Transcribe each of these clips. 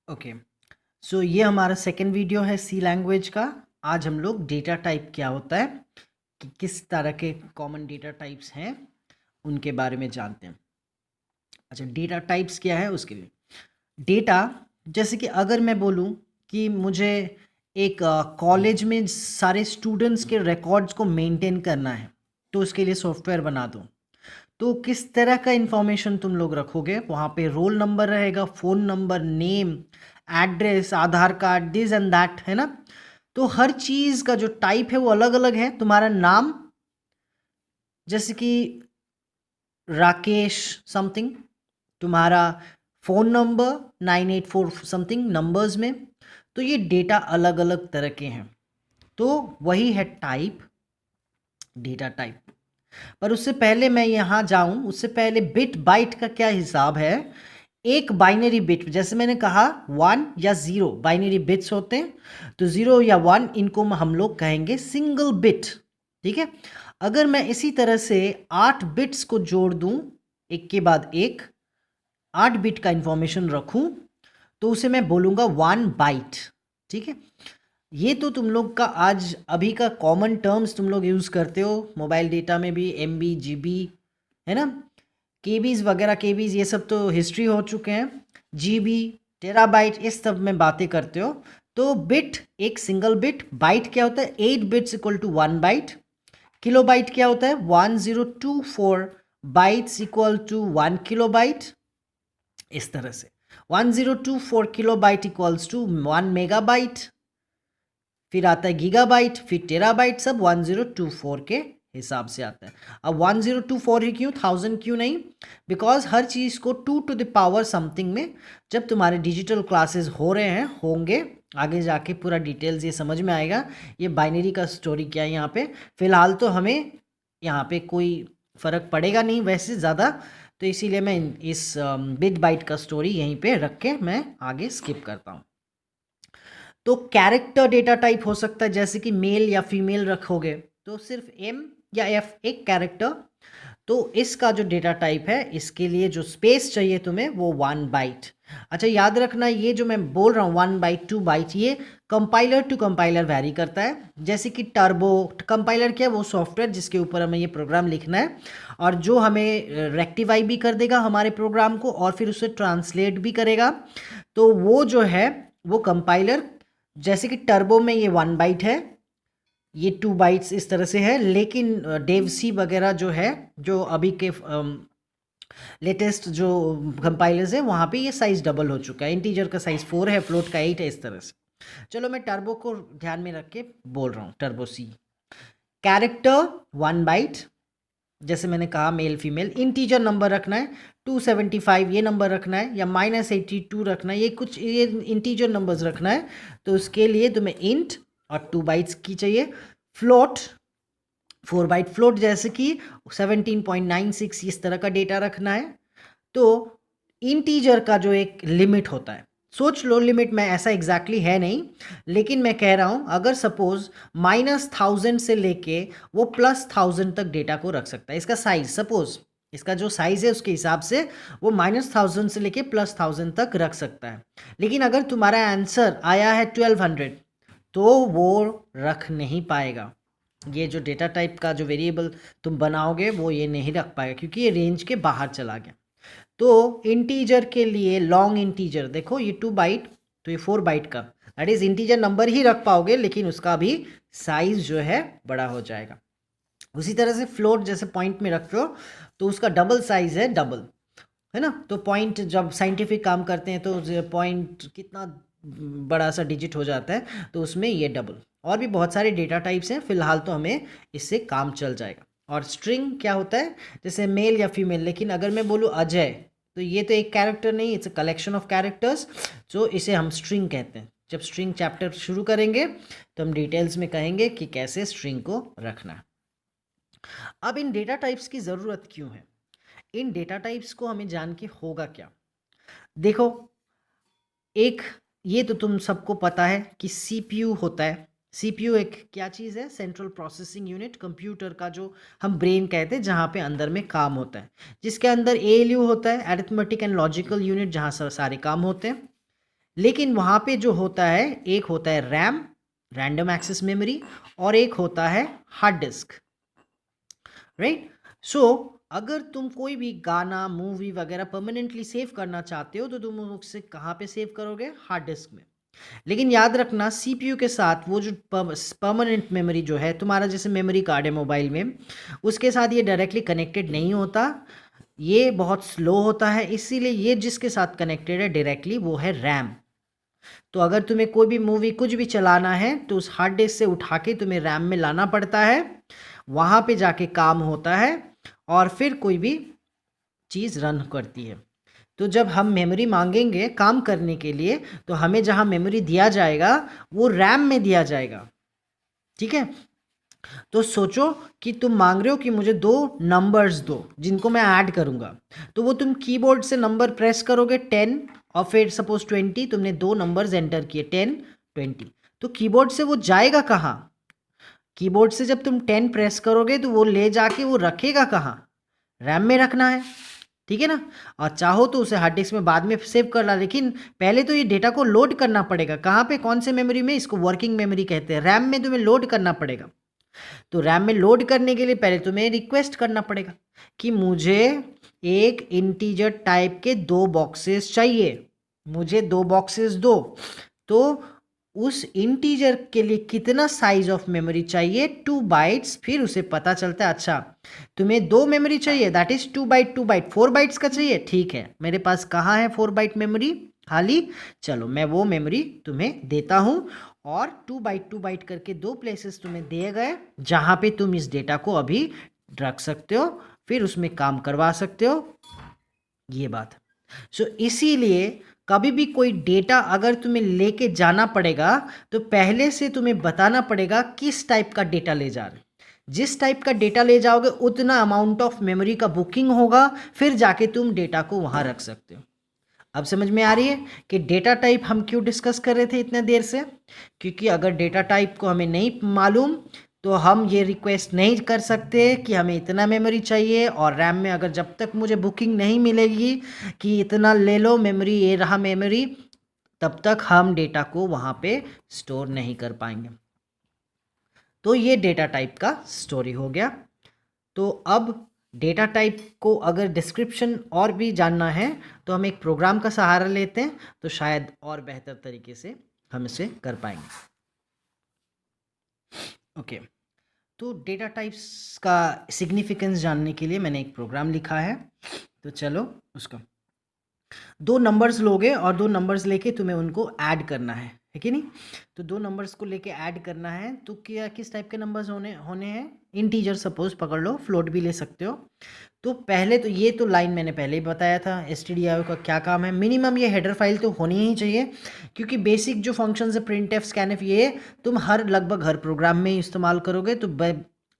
Okay. सो ये हमारा second video है सी लैंग्वेज का। आज हम लोग डेटा टाइप क्या होता है, कि किस तरह के कॉमन डेटा टाइप्स हैं, उनके बारे में जानते हैं। अच्छा, डेटा टाइप्स क्या है उसके लिए। डेटा, जैसे कि अगर मैं बोलूँ कि मुझे एक कॉलेज में सारे स्टूडेंट्स के रिकॉर्ड्स को मेंटेन करना है, तो उसके लिए सॉफ्टवेयर बना दूँ। तो किस तरह का इंफॉर्मेशन तुम लोग रखोगे वहाँ पे? रोल नंबर रहेगा, phone number, name, address, Aadhaar card, this and that, है ना? तो हर चीज़ का जो टाइप है वो अलग अलग है। तुम्हारा नाम, जैसे कि राकेश समथिंग, तुम्हारा फ़ोन नंबर 984 समथिंग नंबर्स में। तो ये डेटा अलग अलग तरह के हैं। तो वही है टाइप, डेटा टाइप। पर उससे पहले मैं यहाँ जाऊँ, उससे पहले बिट बाइट का क्या हिसाब है। एक बाइनरी बिट, जैसे मैंने कहा 1 या 0 बाइनरी बिट्स होते हैं, तो 0 या 1 इनको हम लोग कहेंगे सिंगल बिट। ठीक है। अगर मैं इसी तरह से 8 बिट्स को जोड़ दूं, एक के बाद एक 8 बिट का इंफॉर्मेशन रखूं, तो उसे मैं बोलूँगा 1 बाइट। ठीक है। ये तो तुम लोग का आज अभी का कॉमन टर्म्स तुम लोग यूज़ करते हो मोबाइल डेटा में भी, एमबी, जीबी, है ना? केबीज वगैरह, केबीज ये सब तो हिस्ट्री हो चुके हैं। जीबी, टेराबाइट, इस सब में बातें करते हो। तो बिट एक सिंगल बिट, बाइट क्या होता है? 8 bits equal to 1 byte. Kilobyte क्या होता है? 1024 बाइट्स इक्वल टू 1 किलोबाइट। इस तरह से 1024 किलोबाइट इक्वल्स टू 1 मेगाबाइट। फिर आता है गीगाबाइट, फिर टेराबाइट, सब 1024 के हिसाब से आता है। अब 1024 ही क्यों, 1000 क्यों नहीं? बिकॉज हर चीज़ को 2 टू द पावर समथिंग में, जब तुम्हारे डिजिटल क्लासेस हो रहे हैं, होंगे आगे जाके पूरा डिटेल्स ये समझ में आएगा। ये बाइनरी का स्टोरी क्या है यहाँ पे, फिलहाल तो हमें यहाँ पे कोई फ़र्क पड़ेगा नहीं वैसे ज़्यादा। तो इसीलिए मैं इस बिट बाइट का स्टोरी यहीं पे रख के मैं आगे स्किप करता हूँ। तो कैरेक्टर डेटा टाइप हो सकता है, जैसे कि मेल या फीमेल रखोगे तो सिर्फ एम या एफ एक कैरेक्टर। तो इसका जो डेटा टाइप है, इसके लिए जो स्पेस चाहिए तुम्हें वो 1 बाइट। अच्छा, याद रखना ये जो मैं बोल रहा हूँ 1 बाइट 2 बाइट, ये कंपाइलर टू कंपाइलर वैरी करता है। जैसे कि टर्बो कंपाइलर क्या है, वो सॉफ्टवेयर जिसके ऊपर हमें ये प्रोग्राम लिखना है, और जो हमें रेक्टिफाई भी कर देगा हमारे प्रोग्राम को, और फिर उसे ट्रांसलेट भी करेगा। तो वो जो है वो कंपाइलर, जैसे कि टर्बो में ये 1 बाइट है, ये 2 बाइट्स इस तरह से है। लेकिन डेव सी वगैरह जो है, जो अभी के लेटेस्ट जो कंपाइलर्स है, वहाँ पे ये साइज़ डबल हो चुका है। इंटीजर का साइज़ 4 है, फ्लोट का 8 है, इस तरह से। चलो मैं टर्बो को ध्यान में रख के बोल रहा हूँ। टर्बो सी कैरेक्टर 1 बाइट, जैसे मैंने कहा मेल फीमेल। इंटीजर नंबर रखना है 275 ये नंबर रखना है, या -82 रखना है, ये कुछ ये इंटीजर नंबर्स रखना है। तो उसके लिए तुम्हें इंट और 2 बाइट्स की चाहिए। फ्लोट 4 बाइट फ्लोट, जैसे कि 17.96 इस तरह का डेटा रखना है। तो इंटीजर का जो एक लिमिट होता है, सोच लो लिमिट में ऐसा एग्जैक्टली है नहीं, लेकिन मैं कह रहा हूँ अगर सपोज -1000 से लेके वो +1000 तक डेटा को रख सकता है। इसका साइज, सपोज इसका जो साइज़ है उसके हिसाब से वो -1000 से लेके +1000 तक रख सकता है। लेकिन अगर तुम्हारा आंसर आया है 1200, तो वो रख नहीं पाएगा। ये जो डेटा टाइप का जो वेरिएबल तुम बनाओगे वो ये नहीं रख पाएगा, क्योंकि ये रेंज के बाहर चला गया। तो इंटीजर के लिए लॉन्ग इंटीजर देखो, ये 2 बाइट, तो ये 4 बाइट का, दैट इज इंटीजर नंबर ही रख पाओगे, लेकिन उसका भी साइज जो है बड़ा हो जाएगा। उसी तरह से फ्लोट जैसे पॉइंट में रख रहे हो, तो उसका डबल साइज है, डबल, है ना? तो पॉइंट जब साइंटिफिक काम करते हैं तो पॉइंट कितना बड़ा सा डिजिट हो जाता है, तो उसमें ये डबल। और भी बहुत सारे डेटा टाइप्स हैं, फिलहाल तो हमें इससे काम चल जाएगा। और स्ट्रिंग क्या होता है, जैसे मेल या फीमेल। लेकिन अगर मैं बोलूँ अजय, तो ये तो एक कैरेक्टर नहीं, it's a collection of characters, जो इसे हम स्ट्रिंग कहते हैं। जब स्ट्रिंग चैप्टर शुरू करेंगे तो हम डिटेल्स में कहेंगे कि कैसे स्ट्रिंग को रखना है। अब इन डेटा टाइप्स की ज़रूरत क्यों है? इन डेटा टाइप्स को हमें जान के होगा क्या? देखो, एक ये तो तुम सबको पता है कि सीपीयू होता है। सीपीयू एक क्या चीज़ है? सेंट्रल प्रोसेसिंग यूनिट, कंप्यूटर का जो हम ब्रेन कहते हैं, जहाँ पे अंदर में काम होता है। जिसके अंदर एएलयू होता है, अरिथमेटिक एंड लॉजिकल यूनिट, जहाँ सारे काम होते हैं। लेकिन वहाँ पे जो होता है, एक होता है रैम, रैंडम एक्सेस मेमोरी, और एक होता है हार्ड डिस्क, राइट। सो अगर तुम कोई भी गाना, मूवी वगैरह परमानेंटली सेव करना चाहते हो तो तुम उसे कहाँ पे सेव करोगे? हार्ड डिस्क में। लेकिन याद रखना, सीपीयू के साथ वो जो परमानेंट मेमोरी जो है तुम्हारा, जैसे मेमोरी कार्ड है मोबाइल में, उसके साथ ये डायरेक्टली कनेक्टेड नहीं होता, ये बहुत स्लो होता है। इसीलिए ये जिसके साथ कनेक्टेड है डायरेक्टली वो है रैम। तो अगर तुम्हें कोई भी मूवी कुछ भी चलाना है तो उस हार्ड डिस्क से उठा के तुम्हें रैम में लाना पड़ता है, वहाँ पे जाके काम होता है और फिर कोई भी चीज़ रन करती है। तो जब हम मेमोरी मांगेंगे काम करने के लिए तो हमें जहाँ मेमोरी दिया जाएगा वो रैम में दिया जाएगा, ठीक है। तो सोचो कि तुम मांग रहे हो कि मुझे 2 नंबर्स दो जिनको मैं ऐड करूँगा, तो वो तुम कीबोर्ड से नंबर प्रेस करोगे 10 और फिर सपोज 20, तुमने 2 नंबर्स एंटर किए 10 20, तो कीबोर्ड से वो जाएगा कहाँ? कीबोर्ड से जब तुम 10 प्रेस करोगे तो वो ले जाके वो रखेगा कहाँ? रैम में रखना है, ठीक है ना। और चाहो तो उसे हार्ड डिस्क में बाद में सेव कर ला, लेकिन पहले तो ये डेटा को लोड करना पड़ेगा। कहाँ पे? कौन से मेमोरी में? इसको वर्किंग मेमोरी कहते हैं। रैम में तुम्हें लोड करना पड़ेगा। तो रैम में लोड करने के लिए पहले तुम्हें रिक्वेस्ट करना पड़ेगा कि मुझे एक इंटीजर टाइप के 2 बॉक्सेस चाहिए, मुझे 2 बॉक्सेस दो। तो उस इंटीजर के लिए कितना साइज ऑफ मेमोरी चाहिए? 2 बाइट्स। फिर उसे पता चलता है अच्छा तुम्हें 2 मेमोरी चाहिए, that is 2 byte 2 byte, 4 bytes का चाहिए, ठीक है। मेरे पास कहाँ है 4 बाइट मेमोरी खाली, चलो मैं वो मेमोरी तुम्हें देता हूँ। और 2 बाइट करके 2 प्लेसेस तुम्हें दिए गए जहाँ पे तुम इस डेटा को अभी रख सकते हो, फिर उसमें काम करवा सकते हो, ये बात। सो इसीलिए कभी भी कोई डेटा अगर तुम्हें लेके जाना पड़ेगा तो पहले से तुम्हें बताना पड़ेगा किस टाइप का डेटा ले जा रहे हो। जिस टाइप का डेटा ले जाओगे उतना अमाउंट ऑफ मेमोरी का बुकिंग होगा, फिर जाके तुम डेटा को वहाँ रख सकते हो। अब समझ में आ रही है कि डेटा टाइप हम क्यों डिस्कस कर रहे थे इतने देर से? क्योंकि अगर डेटा टाइप को हमें नहीं मालूम तो हम ये रिक्वेस्ट नहीं कर सकते कि हमें इतना मेमोरी चाहिए, और रैम में अगर जब तक मुझे बुकिंग नहीं मिलेगी कि इतना ले लो मेमोरी, ये रहा मेमोरी, तब तक हम डेटा को वहाँ पे स्टोर नहीं कर पाएंगे। तो ये डेटा टाइप का स्टोरी हो गया। तो अब डेटा टाइप को अगर डिस्क्रिप्शन और भी जानना है तो हम एक प्रोग्राम का सहारा लेते हैं, तो शायद और बेहतर तरीके से हम इसे कर पाएंगे। ओके, तो डेटा टाइप्स का सिग्निफिकेंस जानने के लिए मैंने एक प्रोग्राम लिखा है, तो चलो उसका 2 नंबर्स लोगे और 2 नंबर्स लेके तुम्हें उनको ऐड करना है कि नहीं। तो 2 नंबर्स को लेके ऐड करना है, तो क्या किस टाइप के नंबर्स होने होने हैं? इंटीजर सपोज पकड़ लो, फ्लोट भी ले सकते हो। तो पहले तो ये तो लाइन मैंने पहले ही बताया था, stdio का क्या काम है। मिनिमम ये हेडर फाइल तो होनी ही चाहिए, क्योंकि बेसिक जो फंक्शंस है printf scanf ये तुम लगभग हर प्रोग्राम में इस्तेमाल करोगे। तो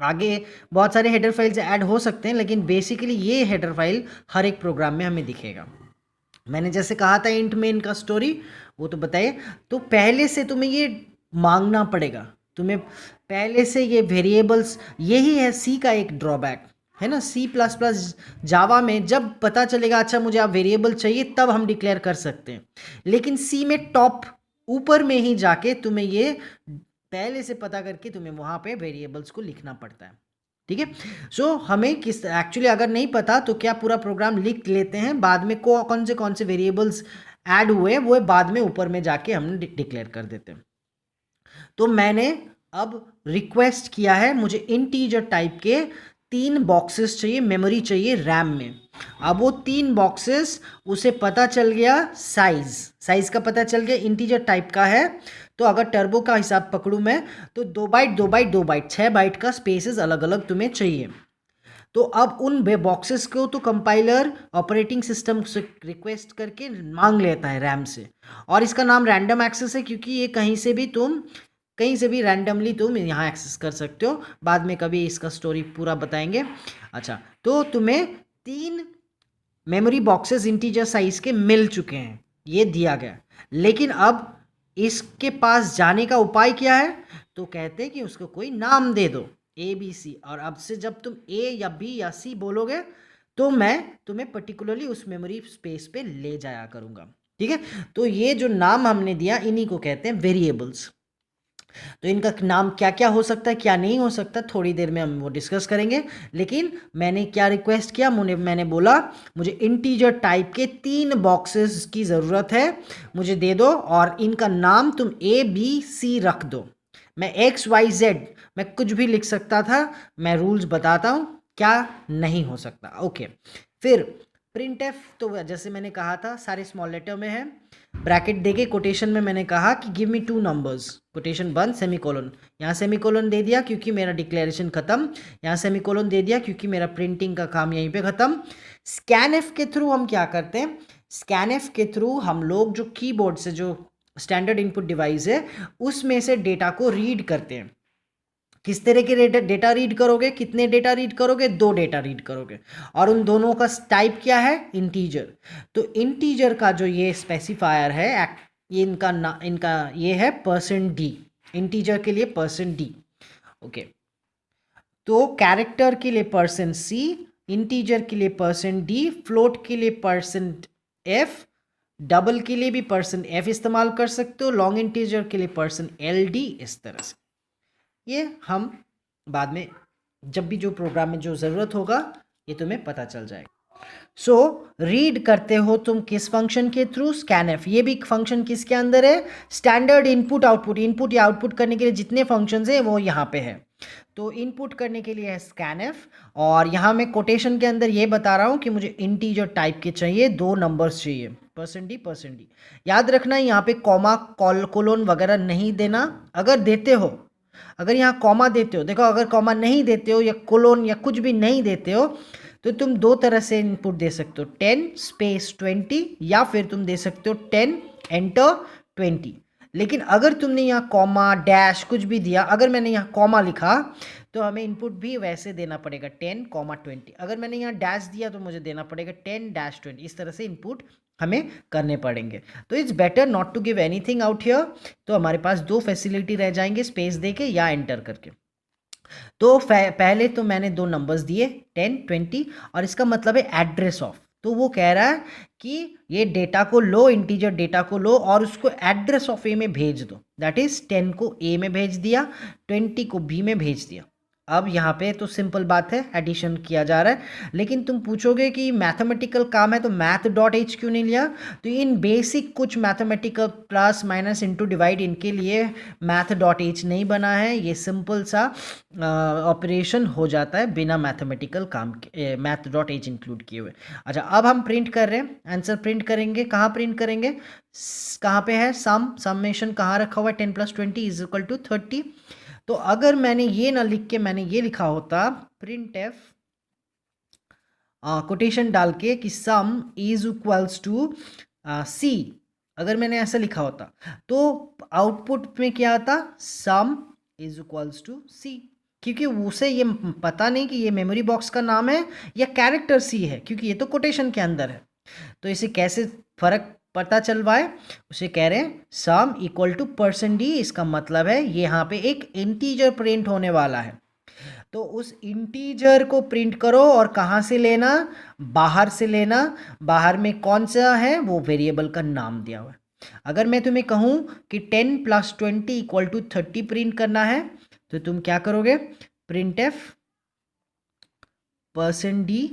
आगे बहुत सारे हेडर फाइल्स ऐड हो सकते हैं, लेकिन बेसिकली ये हेडर फाइल हर एक प्रोग्राम में हमें दिखेगा। मैंने जैसे कहा था इंट मेन का स्टोरी, वो तो बताइए। तो पहले से तुम्हें ये मांगना पड़ेगा, तुम्हें पहले से ये वेरिएबल्स, यही है सी का एक ड्रॉबैक है ना। सी प्लस प्लस जावा में जब पता चलेगा अच्छा मुझे आप वेरिएबल चाहिए तब हम डिक्लेयर कर सकते हैं, लेकिन सी में टॉप ऊपर में ही जाके तुम्हें ये पहले से पता करके तुम्हें वहाँ पे वेरिएबल्स को लिखना पड़ता है, ठीक है। सो हमें किस एक्चुअली अगर नहीं पता तो क्या पूरा प्रोग्राम लिख लेते हैं, बाद में कौन से वेरिएबल्स ऐड हुए वो बाद में ऊपर में जाके हम डिक्लेयर कर देते हैं। तो मैंने अब रिक्वेस्ट किया है मुझे इंटीजर टाइप के 3 बॉक्सेस चाहिए, मेमोरी चाहिए रैम में। अब वो 3 बॉक्सेस उसे पता चल गया, साइज का पता चल गया, इंटीजर टाइप का है। तो अगर टर्बो का हिसाब पकड़ूं मैं तो 2 बाइट 2 बाइट 2 बाइट 6 बाइट का स्पेसेस अलग अलग तुम्हें चाहिए। तो अब उन बॉक्सेस को तो कंपाइलर ऑपरेटिंग सिस्टम से रिक्वेस्ट करके मांग लेता है रैम से, और इसका नाम रैंडम एक्सेस है क्योंकि ये कहीं से भी रैंडमली तुम यहाँ एक्सेस कर सकते हो। बाद में कभी इसका स्टोरी पूरा बताएंगे। अच्छा, तो तुम्हें 3 मेमोरी बॉक्सेस इंटीजर साइज के मिल चुके हैं, ये दिया गया। लेकिन अब इसके पास जाने का उपाय क्या है? तो कहते हैं कि उसको कोई नाम दे दो ABC, और अब से जब तुम A या B या C बोलोगे तो मैं तुम्हें पर्टिकुलरली उस मेमोरी स्पेस पे ले जाया करूँगा, ठीक है, तो ये जो नाम हमने दिया इन्हीं को कहते हैं वेरिएबल्स। तो इनका नाम क्या क्या हो सकता है, क्या नहीं हो सकता, थोड़ी देर में हम वो डिस्कस करेंगे। लेकिन मैंने क्या रिक्वेस्ट किया, मैंने बोला मुझे इंटीजर टाइप के 3 बॉक्सेस की ज़रूरत है, मुझे दे दो और इनका नाम तुम ABC रख दो। मैं XYZ मैं कुछ भी लिख सकता था, मैं रूल्स बताता हूँ क्या नहीं हो सकता। ओके, फिर प्रिंट तो जैसे मैंने कहा था सारे स्मॉल लेटर में है, ब्रैकेट देके कोटेशन में मैंने कहा कि गिव मी 2 नंबर्स, कोटेशन बंद, सेमीकोलन, यहाँ सेमीकोलन दे दिया क्योंकि मेरा डिक्लेरेशन खत्म, यहाँ सेमीकोलन दे दिया क्योंकि मेरा प्रिंटिंग का काम यहीं पे खत्म। स्कैनएफ के थ्रू हम क्या करते हैं, स्कैनएफ के थ्रू हम लोग जो कीबोर्ड से जो स्टैंडर्ड इनपुट डिवाइस है उसमें से डेटा को रीड करते हैं। किस तरह के डेटा रीड करोगे, कितने डेटा रीड करोगे, 2 डेटा रीड करोगे, और उन दोनों का टाइप क्या है, इंटीजर। तो इंटीजर का जो ये स्पेसिफायर है, ये इनका ये है %d, इंटीजर के लिए %d। ओके, तो कैरेक्टर के लिए %c, इंटीजर के लिए %d, फ्लोट के लिए %f, डबल के लिए भी %f इस्तेमाल कर सकते हो, लॉन्ग इंटीजर के लिए %ld, इस तरह से। ये हम बाद में जब भी जो प्रोग्राम में जो ज़रूरत होगा ये तुम्हें पता चल जाएगा। सो रीड करते हो तुम किस फंक्शन के थ्रू, स्कैनएफ। ये भी फंक्शन किसके अंदर है, स्टैंडर्ड इनपुट आउटपुट, इनपुट या आउटपुट करने के लिए जितने फंक्शंस हैं वो यहाँ पे है। तो इनपुट करने के लिए है स्कैनएफ, और यहाँ मैं कोटेशन के अंदर ये बता रहा हूँ कि मुझे इंटीजर टाइप के चाहिए, 2 नंबर्स चाहिए, %d। याद रखना यहाँ पे कॉमा कोलोन वगैरह नहीं देना। अगर देते हो, अगर यहाँ कॉमा देते हो, देखो अगर कॉमा नहीं देते हो या कोलोन या कुछ भी नहीं देते हो तो तुम 2 तरह से इनपुट दे सकते हो, 10 स्पेस 20, या फिर तुम दे सकते हो 10 एंटर 20। लेकिन अगर तुमने यहाँ कॉमा डैश कुछ भी दिया, अगर मैंने यहाँ कॉमा लिखा तो हमें इनपुट भी वैसे देना पड़ेगा 10, 20। अगर मैंने यहाँ डैश दिया तो मुझे देना पड़ेगा 10-20, इस तरह से इनपुट हमें करने पड़ेंगे। तो it's better not to give anything out here. तो हमारे पास 2 फैसिलिटी रह जाएंगे, स्पेस देके या एंटर करके। तो पहले तो मैंने 2 नंबर्स दिए 10, 20, और इसका मतलब है एड्रेस ऑफ। तो वो कह रहा है कि ये डेटा को लो, इंटीजर डेटा को लो और उसको एड्रेस ऑफ ए में भेज दो। दैट इज 10 को ए में भेज दिया, 20 को बी में भेज दिया। अब यहाँ पे तो सिंपल बात है, एडिशन किया जा रहा है। लेकिन तुम पूछोगे कि मैथमेटिकल काम है तो math.h क्यों नहीं लिया, तो इन बेसिक कुछ mathematical plus minus into divide, इनके लिए math.h नहीं बना है। ये सिंपल सा ऑपरेशन हो जाता है बिना मैथमेटिकल काम के, math.h इंक्लूड किए हुए। अच्छा, अब हम प्रिंट कर रहे हैं, आंसर प्रिंट करेंगे। कहाँ प्रिंट करेंगे, कहाँ पे है समेशन, कहाँ रखा हुआ है, 10 + 20 = 30। तो अगर मैंने ये ना लिख के मैंने ये लिखा होता printf कोटेशन डाल के कि सम इज इक्वल्स टू सी, अगर मैंने ऐसा लिखा होता तो आउटपुट में क्या आता, सम इज इक्वल्स टू सी, क्योंकि उसे ये पता नहीं कि ये मेमोरी बॉक्स का नाम है या कैरेक्टर सी है, क्योंकि ये तो कोटेशन के अंदर है। तो इसे कैसे फर्क पता चलवाए, उसे कह रहे हैं सम इक्वल टू %d। इसका मतलब है ये यहाँ पे एक इंटीजर प्रिंट होने वाला है, तो उस इंटीजर को प्रिंट करो। और कहाँ से लेना, बाहर से लेना। बाहर में कौन सा है, वो वेरिएबल का नाम दिया हुआ है। अगर मैं तुम्हें कहूँ कि 10 + 20 = 30 प्रिंट करना है तो तुम क्या करोगे, printf %d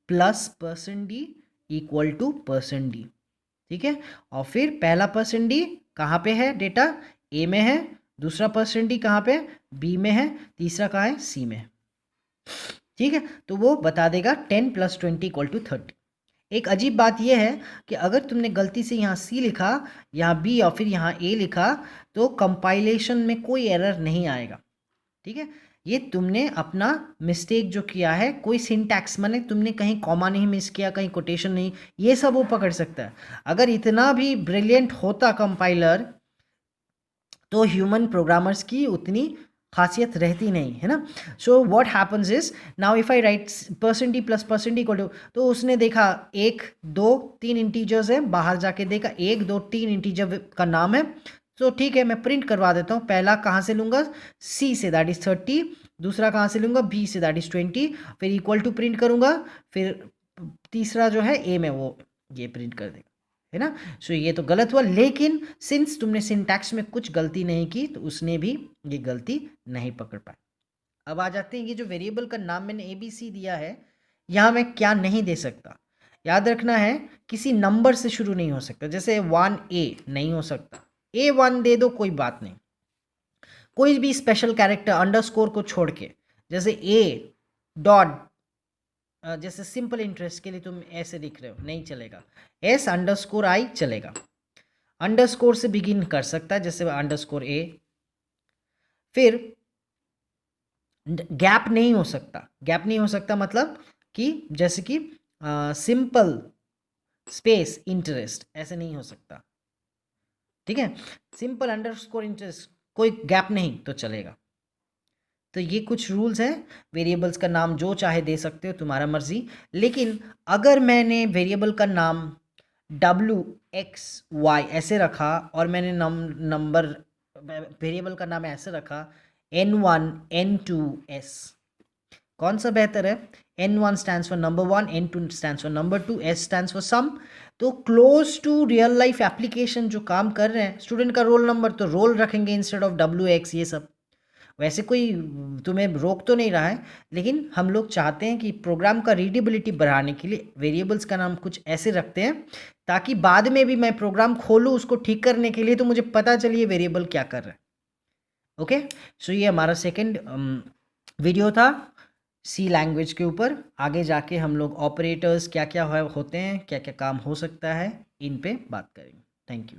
plus %d equal to %d, ठीक है। और फिर पहला %d कहाँ पे है, डेटा ए में है, दूसरा %d कहाँ पे, बी में है, तीसरा कहाँ है, सी में है, ठीक है। तो वो बता देगा 10 + 20 = 30। एक अजीब बात यह है कि अगर तुमने गलती से यहाँ सी लिखा, यहाँ बी और फिर यहाँ ए लिखा तो कंपाइलेशन में कोई एरर नहीं आएगा, ठीक है। ये तुमने अपना मिस्टेक जो किया है, कोई सिंटैक्स माने तुमने कहीं कॉमा नहीं मिस किया, कहीं कोटेशन नहीं, ये सब वो पकड़ सकता है। अगर इतना भी ब्रिलियंट होता कंपाइलर तो ह्यूमन प्रोग्रामर्स की उतनी खासियत रहती नहीं है ना। So what happens is, now if I write %d plus %d equal to, तो उसने देखा 1 2 3 इंटीजर्स है, बाहर जाके देखा 1 2 3 इंटीजर का नाम है, तो ठीक है मैं प्रिंट करवा देता हूँ। पहला कहाँ से लूँगा, सी से, दैट इज 30, दूसरा कहाँ से लूँगा, बी से, दैट इज 20, फिर = प्रिंट करूँगा, फिर तीसरा जो है ए में वो ये प्रिंट कर देगा, है ना। सो ये तो गलत हुआ, लेकिन सिंस तुमने सिंटैक्स में कुछ गलती नहीं की तो उसने भी ये गलती नहीं पकड़ पाई। अब आ जाते हैं, ये जो वेरिएबल का नाम मैंने ए बी सी दिया है, यहाँ मैं क्या नहीं दे सकता, याद रखना है किसी नंबर से शुरू नहीं हो सकता। जैसे 1A नहीं हो सकता, A1 दे दो कोई बात नहीं, कोई भी स्पेशल कैरेक्टर अंडरस्कोर को छोड़ के, जैसे A डॉट, जैसे सिंपल इंटरेस्ट के लिए तुम ऐसे लिख रहे हो, नहीं चलेगा, S_I चलेगा। अंडरस्कोर से बिगिन कर सकता है, जैसे _A। फिर गैप नहीं हो सकता, गैप नहीं हो सकता मतलब कि जैसे कि सिंपल स्पेस इंटरेस्ट ऐसे नहीं हो सकता, ठीक है। सिंपल अंडरस्कोर इंटरेस्ट कोई गैप नहीं तो चलेगा। तो ये कुछ रूल्स हैं, वेरिएबल्स का नाम जो चाहे दे सकते हो, तुम्हारा मर्जी। लेकिन अगर मैंने वेरिएबल का नाम WXY ऐसे रखा और मैंने नंबर वेरिएबल का नाम ऐसे रखा N1 N2 S, कौन सा बेहतर है? N1 stands for number 1, N2 stands for number 2, S stands for sum. तो close to real life application जो काम कर रहे हैं, स्टूडेंट का रोल नंबर तो रोल रखेंगे इंस्टेड ऑफ WX, ये सब। वैसे कोई तुम्हें रोक तो नहीं रहा है, लेकिन हम लोग चाहते हैं कि प्रोग्राम का रीडेबिलिटी बढ़ाने के लिए वेरिएबल्स का नाम कुछ ऐसे रखते हैं ताकि बाद में भी मैं प्रोग्राम खोलूँ उसको ठीक करने के लिए तो मुझे पता चलिए वेरिएबल क्या कर रहा है। ओके, सो ये हमारा सेकंड वीडियो था सी लैंग्वेज के ऊपर। आगे जाके हम लोग ऑपरेटर्स क्या क्या होते हैं, क्या क्या काम हो सकता है, इन पे बात करेंगे। Thank you.